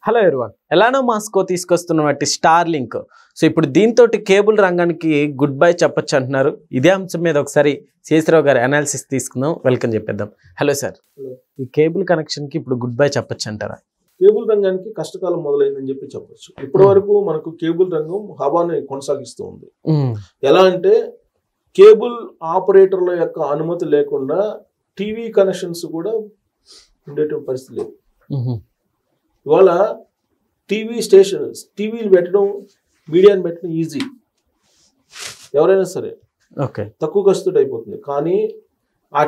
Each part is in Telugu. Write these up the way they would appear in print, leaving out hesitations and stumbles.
హలో ఎవ్రీవన్, ఎలానో మాస్కో తీసుకొస్తున్నటువంటి స్టార్లింక్. సో ఇప్పుడు దీంతో కేబుల్ రంగానికి గుడ్ బై చెప్పొచ్చు అంటున్నారు. ఇదే అంశం మీద ఒకసారి శేషరావు గారి అనాలిసిస్ తీసుకుందాం. వెల్కమ్ చెప్పేద్దాం. హలో సార్, ఈ కేబుల్ కనెక్షన్కి ఇప్పుడు గుడ్ బై చెప్పొచ్చు అంటారా? కేబుల్ రంగానికి కష్టకాలం మొదలైందని చెప్పొచ్చు. ఇప్పటి వరకు మనకు కేబుల్ రంగం హవాని కొనసాగిస్తూ ఉంది. ఎలా అంటే కేబుల్ ఆపరేటర్ల యొక్క అనుమతి లేకుండా టీవీ కనెక్షన్స్ కూడా ఉండేటువంటి పరిస్థితి లేదు. ఇవాళ టీవీలు పెట్టడం, మీడియాని పెట్టడం ఈజీ, ఎవరైనా సరే ఓకే, తక్కువ ఖర్చుతో అయిపోతుంది. కానీ ఆ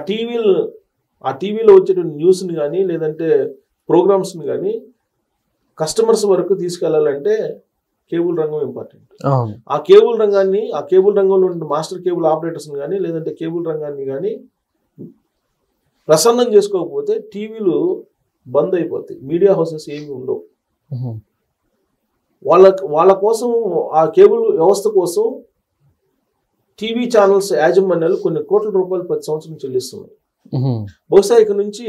టీవీలో వచ్చేటువంటి న్యూస్ని కానీ లేదంటే ప్రోగ్రామ్స్ని కానీ కస్టమర్స్ వరకు తీసుకెళ్లాలంటే కేబుల్ రంగం ఇంపార్టెంట్. ఆ కేబుల్ రంగంలో ఉన్న మాస్టర్ కేబుల్ ఆపరేటర్స్ని కానీ లేదంటే కేబుల్ రంగాన్ని కానీ ప్రసన్నం చేసుకోకపోతే టీవీలు బంద్ అయిపోతాయి, మీడియా హౌసెస్ ఏమి ఉండవు. వాళ్ళ కోసం ఆ కేబుల్ వ్యవస్థ కోసం టీవీ ఛానల్స్ యాజమాన్యాలు కొన్ని కోట్ల రూపాయలు ప్రతి సంవత్సరం చెల్లిస్తున్నాయి. బహుశా ఇక నుంచి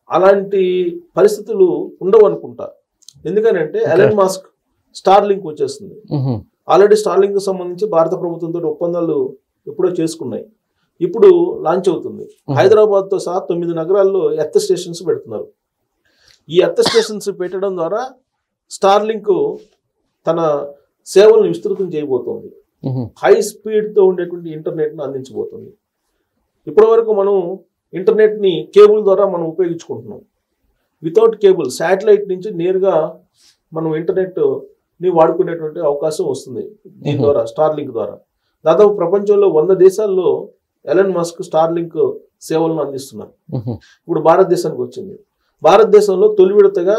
అలాంటి పరిస్థితులు ఉండవు అనుకుంటా. ఎందుకనంటే ఎలన్ మాస్క్ స్టార్లింక్ వచ్చేస్తుంది. ఆల్రెడీ స్టార్లింక్ కు సంబంధించి భారత ప్రభుత్వంతో ఒప్పందాలు ఎప్పుడో చేసుకున్నాయి. ఇప్పుడు లాంచ్ అవుతుంది. హైదరాబాద్తో సహా 9 నగరాల్లో ఎర్త్ స్టేషన్స్ పెడుతున్నారు. ఈ ఎర్త్ స్టేషన్స్ పెట్టడం ద్వారా స్టార్లింక్ తన సేవలను విస్తృతం చేయబోతోంది. హై స్పీడ్తో ఉండేటువంటి ఇంటర్నెట్ను అందించబోతుంది. ఇప్పటి వరకు మనం ఇంటర్నెట్ని కేబుల్ ద్వారా మనం ఉపయోగించుకుంటున్నాం. వితౌట్ కేబుల్ శాటిలైట్ నుంచి నేరుగా మనం ఇంటర్నెట్ని వాడుకునేటువంటి అవకాశం వస్తుంది దీని ద్వారా, స్టార్లింక్ ద్వారా. దాదాపు ప్రపంచంలో 100 దేశాల్లో ఎలన్ మస్క్ స్టార్లింక్ సేవలను అందిస్తున్నారు. ఇప్పుడు భారతదేశానికి వచ్చింది. భారతదేశంలో తొలి విడతగా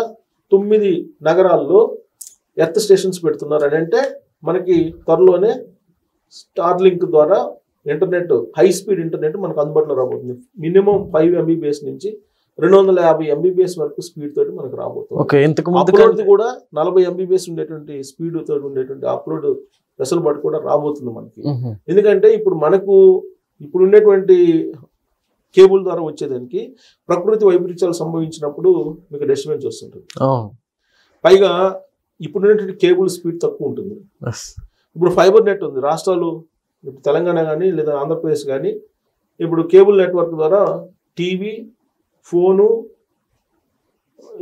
9 నగరాల్లో ఎర్త్ స్టేషన్స్ పెడుతున్నారు. అని అంటే మనకి త్వరలోనే స్టార్లింక్ ద్వారా ఇంటర్నెట్, హై స్పీడ్ ఇంటర్నెట్ మనకు అందుబాటులో రాబోతుంది. మినిమం 5 MBPS నుంచి 250 MBPS వరకు స్పీడ్ తోటి మనకు రాబోతుంది. అప్లోడ్ కూడా 40 MBPS ఉండేటువంటి స్పీడ్ తోటి ఉండేటువంటి అప్లోడ్ వెసులుబాటు కూడా రాబోతుంది మనకి. ఎందుకంటే ఇప్పుడు ఉండేటువంటి కేబుల్ ద్వారా వచ్చేదానికి ప్రకృతి వైపరీత్యాలు సంభవించినప్పుడు మీకు డిస్టర్బెన్స్ వస్తుంటుంది. పైగా ఇప్పుడు ఉన్నటువంటి కేబుల్ స్పీడ్ తక్కువ ఉంటుంది. ఇప్పుడు ఫైబర్ నెట్ ఉంది. రాష్ట్రాలు ఇప్పుడు తెలంగాణ కానీ లేదా ఆంధ్రప్రదేశ్ కానీ ఇప్పుడు కేబుల్ నెట్వర్క్ ద్వారా టీవీ, ఫోను,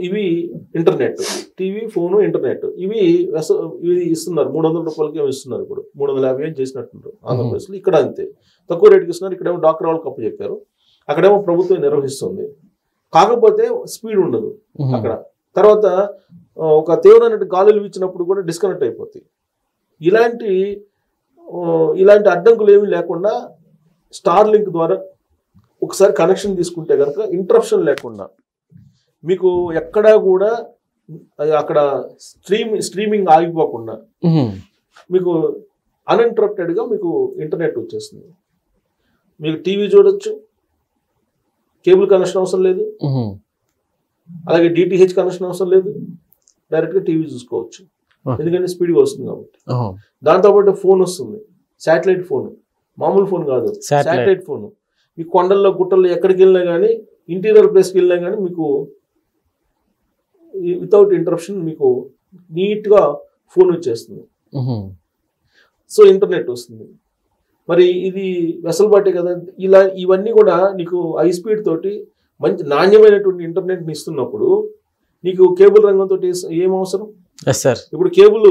ఇవి ఇంటర్నెట్, ఇవి ఇస్తున్నారు. 300 రూపాయలకి ఇస్తున్నారు. ఇప్పుడు 350 అని చేసినట్టుంటారు ఆంధ్రప్రదేశ్లో. ఇక్కడ అంతే తక్కువ రేటుకి ఇస్తున్నారు. ఇక్కడేమో డాక్టర్ వాళ్ళకి అప్పు చెప్పారు, అక్కడేమో ప్రభుత్వం నిర్వహిస్తుంది. కాకపోతే స్పీడ్ ఉండదు అక్కడ. తర్వాత ఒక తీవ్రమైన గాలులు ఇచ్చినప్పుడు కూడా డిస్కనెక్ట్ అయిపోతాయి. ఇలాంటి అడ్డంకులు ఏమీ లేకుండా స్టార్లింక్ ద్వారా ఒకసారి కనెక్షన్ తీసుకుంటే కనుక ఇంటరప్షన్ లేకుండా మీకు ఎక్కడా కూడా అక్కడ స్ట్రీమింగ్ ఆగిపోకుండా మీకు అన్ఇంటరప్టెడ్గా మీకు ఇంటర్నెట్ వచ్చేస్తుంది. మీకు టీవీ చూడొచ్చు, కేబుల్ కనెక్షన్ అవసరం లేదు, అలాగే DTH కనెక్షన్ అవసరం లేదు, డైరెక్ట్గా టీవీ చూసుకోవచ్చు. ఎందుకంటే స్పీడ్గా వస్తుంది కాబట్టి. దాంతోపాటు ఫోన్ వస్తుంది, శాటిలైట్ ఫోన్, మామూలు ఫోన్ కాదు, శాటిలైట్ ఫోన్. మీ కొండల్లో గుట్టల్లో ఎక్కడికి వెళ్ళినా కానీ, ఇంటీరియర్ ప్లేస్కి వెళ్ళినా కానీ మీకు వితౌట్ ఇంటరప్షన్ మీకు నీట్గా ఫోన్ వచ్చేస్తుంది. సో ఇంటర్నెట్ వస్తుంది. మరి ఇది వెసులుబాటే కదా. ఇవన్నీ కూడా నీకు హై స్పీడ్ తోటి మంచి నాణ్యమైనటువంటి ఇంటర్నెట్ని ఇస్తున్నప్పుడు నీకు కేబుల్ రంగంతో ఏం అవసరం? ఇప్పుడు కేబుల్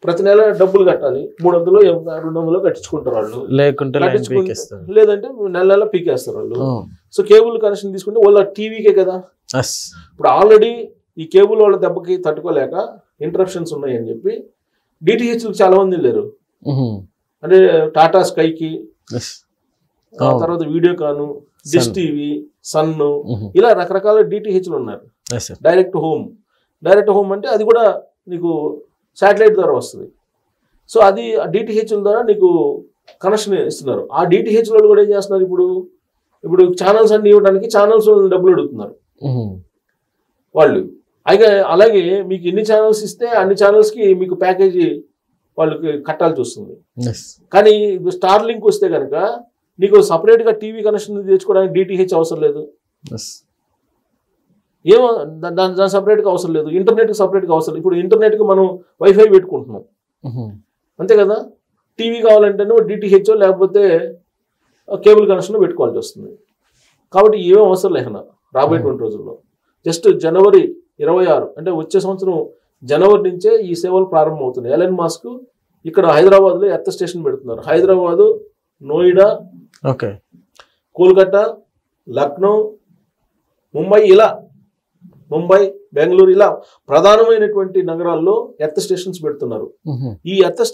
ప్రతి నెల డబ్బులు కట్టాలి. 300 200 కట్టించుకుంటారు వాళ్ళు, లేదంటే నెల పీకేస్తారు వాళ్ళు. సో కేబుల్ కనెక్షన్ తీసుకుంటే వాళ్ళ టీవీకే కదా. ఇప్పుడు ఆల్రెడీ ఈ కేబుల్ వాళ్ళ దెబ్బకి తట్టుకోలేక ఇంటరప్షన్స్ ఉన్నాయని చెప్పి DTHలకు చాలా మంది వెళ్ళారు. అంటే టాటా స్కైకి, తర్వాత వీడియోకాను, డిష్ టీవీ, సన్, ఇలా రకరకాల DTHలు ఉన్నారు. డైరెక్ట్ హోమ్ అంటే అది కూడా నీకు శాటిలైట్ ద్వారా వస్తుంది. సో అది DTHల ద్వారా నీకు కనెక్షన్ ఇస్తున్నారు. ఆ DTHలు కూడా ఏం చేస్తున్నారు, ఇప్పుడు ఛానల్స్ అన్ని ఇవ్వడానికి ఛానల్స్ డబ్బులు అడుగుతున్నారు వాళ్ళు. అలాగే మీకు ఎన్ని ఛానల్స్ ఇస్తే అన్ని ఛానల్స్కి మీకు ప్యాకేజీ వాళ్ళకి కట్టాల్సి వస్తుంది. కానీ స్టార్లింక్ వస్తే కనుక నీకు సపరేట్గా టీవీ కనెక్షన్ తెచ్చుకోవడానికి DTH అవసరం లేదు. ఏమో దాని సపరేట్గా అవసరం లేదు, ఇంటర్నెట్కి సపరేట్గా అవసరం. ఇప్పుడు ఇంటర్నెట్కి మనం వైఫై పెట్టుకుంటున్నాం అంతే కదా. టీవీ కావాలంటేనే డిటిహెచ్ లేకపోతే కేబుల్ కనెక్షన్ పెట్టుకోవాల్సి వస్తుంది. కాబట్టి ఏమేమి అవసరం లేకనా రాబోయేటువంటి రోజుల్లో. జస్ట్ జనవరి 26 అంటే వచ్చే సంవత్సరం జనవరి నుంచే ఈ సేవలు ప్రారంభమవుతున్నాయి. ఎలన్ మాస్క్ ఇక్కడ హైదరాబాద్లో ఎర్త్ స్టేషన్ పెడుతున్నారు. హైదరాబాదు, నోయిడా, కోల్కతా, లక్నో, ముంబై, బెంగళూరు ఇలా ప్రధానమైనటువంటి నగరాల్లో ఎర్త్ స్టేషన్స్ పెడుతున్నారు. ఈ ఎర్త్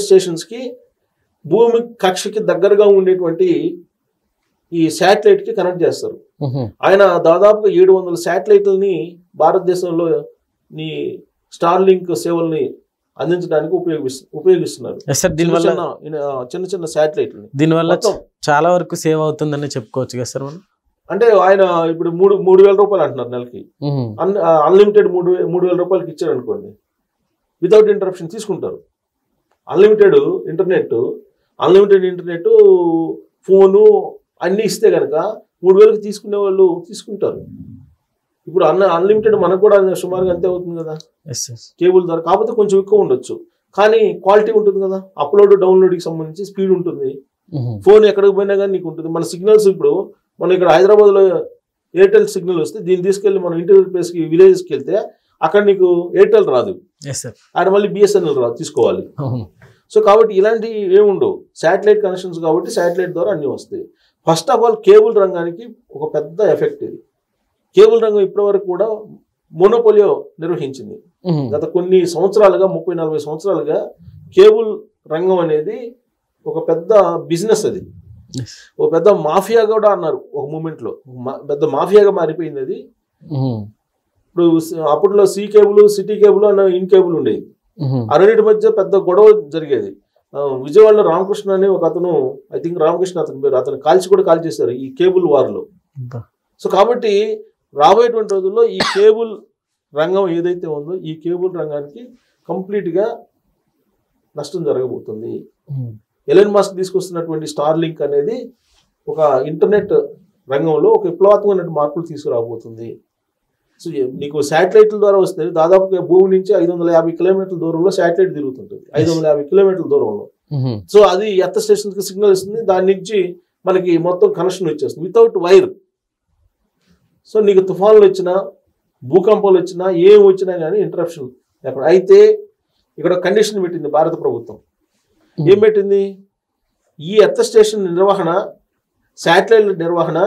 స్టేషన్స్ కి భూమి కక్షకి దగ్గరగా ఉండేటువంటి ఈ శాటిలైట్ కి కనెక్ట్ చేస్తారు. ఆయన దాదాపుగా 700 శాటిలైట్లని భారతదేశంలో ఈ స్టార్ లింక్ సేవల్ని అందించడానికి ఉపయోగిస్తున్నారు. చిన్న చిన్న శాటిలైట్లని. దీనివల్ల చాలా వరకు సేవ్ అవుతుందని చెప్పుకోవచ్చు కదా సార్ మనం. అంటే ఆయన ఇప్పుడు 3,000 రూపాయలు అంటున్నారు నెలకి. అన్లిమిటెడ్ 3,000 రూపాయలకి ఇచ్చారు అనుకోండి, వితౌట్ ఇంటరప్షన్ తీసుకుంటారు. అన్లిమిటెడ్ ఇంటర్నెట్ ఫోను అన్నీ ఇస్తే కనుక 3,000కి తీసుకునే వాళ్ళు తీసుకుంటారు. ఇప్పుడు అన్లిమిటెడ్ మనకు కూడా సుమారుగా అంతే అవుతుంది కదా కేబుల్ ద్వారా. కాకపోతే కొంచెం ఎక్కువ ఉండొచ్చు, కానీ క్వాలిటీ ఉంటుంది కదా. అప్లోడ్ డౌన్లోడ్కి సంబంధించి స్పీడ్ ఉంటుంది. ఫోన్ ఎక్కడికి పోయినా కానీ నీకు ఉంటుంది. మన సిగ్నల్స్ ఇప్పుడు మనం ఇక్కడ హైదరాబాద్లో ఎయిర్టెల్ సిగ్నల్ వస్తే దీన్ని తీసుకెళ్ళి మనం ఇంటీరియర్ ప్లేస్కి విలేజెస్కి వెళ్తే అక్కడ నీకు ఎయిర్టెల్ రాదు, అక్కడ మళ్ళీ బిఎస్ఎన్ఎల్ రాదు, తీసుకోవాలి. సో కాబట్టి ఇలాంటివి ఏముండవు, శాటిలైట్ కనెక్షన్స్ కాబట్టి శాటిలైట్ ద్వారా అన్నీ వస్తాయి. ఫస్ట్ ఆఫ్ ఆల్ కేబుల్ రంగానికి ఒక పెద్ద ఎఫెక్ట్ ఇది. కేబుల్ రంగం ఇప్పటి వరకు కూడా మోనోపోలియో నిర్వహించింది. గత కొన్ని సంవత్సరాలుగా 30-40 సంవత్సరాలుగా కేబుల్ రంగం అనేది ఒక పెద్ద బిజినెస్. అది ఒక పెద్ద మాఫియా కూడా అన్నారు ఒక మూమెంట్ లో, పెద్ద మాఫియాగా మారిపోయింది అది. ఇప్పుడు అప్పట్లో సి కేబుల్, సిటీ కేబుల్ అన్న ఇన్ కేబుల్ ఉండేది. ఆ రెండింటి మధ్య పెద్ద గొడవ జరిగేది. విజయవాడలో రామకృష్ణ అని ఒక అతను, ఐ థింక్ రామకృష్ణ అతని పేరు, అతను కాల్ చేశారు ఈ కేబుల్ వార్లో. సో కాబట్టి రాబోయేటువంటి రోజుల్లో ఈ కేబుల్ రంగం ఏదైతే ఉందో ఈ కేబుల్ రంగానికి కంప్లీట్గా నష్టం జరగబోతుంది. ఎలన్ మాస్క్ తీసుకొస్తున్నటువంటి స్టార్ లింక్ అనేది ఒక ఇంటర్నెట్ రంగంలో ఒక విప్లవాత్మకమైన మార్పులు తీసుకురాబోతుంది. సో నీకు శాటిలైట్ల ద్వారా వస్తే దాదాపుగా భూమి నుంచి 550 కిలోమీటర్ల దూరంలో శాటిలైట్ తిరుగుతుంటుంది, 550 కిలోమీటర్ల దూరంలో. సో అది ఎర్త్ స్టేషన్కి సిగ్నల్ ఇస్తుంది, దాని నుంచి మనకి మొత్తం కనెక్షన్ వచ్చేస్తుంది వితౌట్ వైర్. సో నీకు తుఫాన్లు వచ్చినా, భూకంపాలు వచ్చినా, ఏం వచ్చినా కానీ ఇంటరప్షన్ ఎక్కడ. అయితే ఇక్కడ కండిషన్ పెట్టింది భారత ప్రభుత్వం. ఏం పెట్టింది? ఈ ఎర్త్ స్టేషన్ నిర్వహణ, శాటిలైట్ నిర్వహణ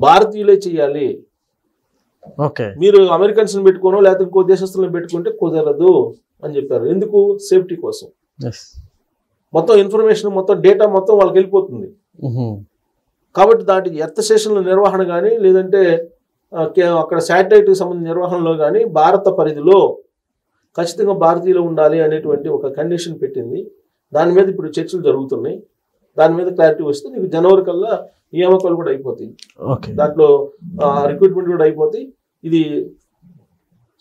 భారతీయులే చేయాలి. మీరు అమెరికన్స్ పెట్టుకోనో లేకపోతే ఇంకో దేశస్తులను పెట్టుకుంటే కుదరదు అని చెప్పారు. ఎందుకు? సేఫ్టీ కోసం. మొత్తం ఇన్ఫర్మేషన్, మొత్తం డేటా మొత్తం వాళ్ళకి వెళ్ళిపోతుంది. కాబట్టి దాటి ఎర్త్ స్టేషన్ల నిర్వహణ కానీ లేదంటే అక్కడ శాటిలైట్కి సంబంధించిన నిర్వహణలో కానీ భారత పరిధిలో ఖచ్చితంగా భారతీయులు ఉండాలి అనేటువంటి ఒక కండిషన్ పెట్టింది. దాని మీద ఇప్పుడు చర్చలు జరుగుతున్నాయి. దాని మీద క్లారిటీ వస్తే నీకు జనవరి కల్లా నియామకాలు కూడా అయిపోతాయి, దాంట్లో రిక్రూట్మెంట్ కూడా అయిపోతాయి. ఇది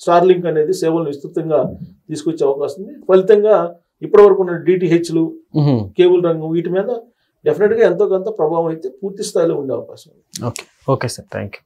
స్టార్ లింక్ అనేది సేవలను విస్తృతంగా తీసుకొచ్చే అవకాశం ఉంది. ఫలితంగా ఇప్పటి వరకు ఉన్న డిటిహెచ్లు, కేబుల్ రంగం వీటి మీద డెఫినెట్గా ఎంతో కొంత ప్రభావం అయితే పూర్తి స్థాయిలో ఉండే అవకాశం ఉంది. Okay sir, thank you.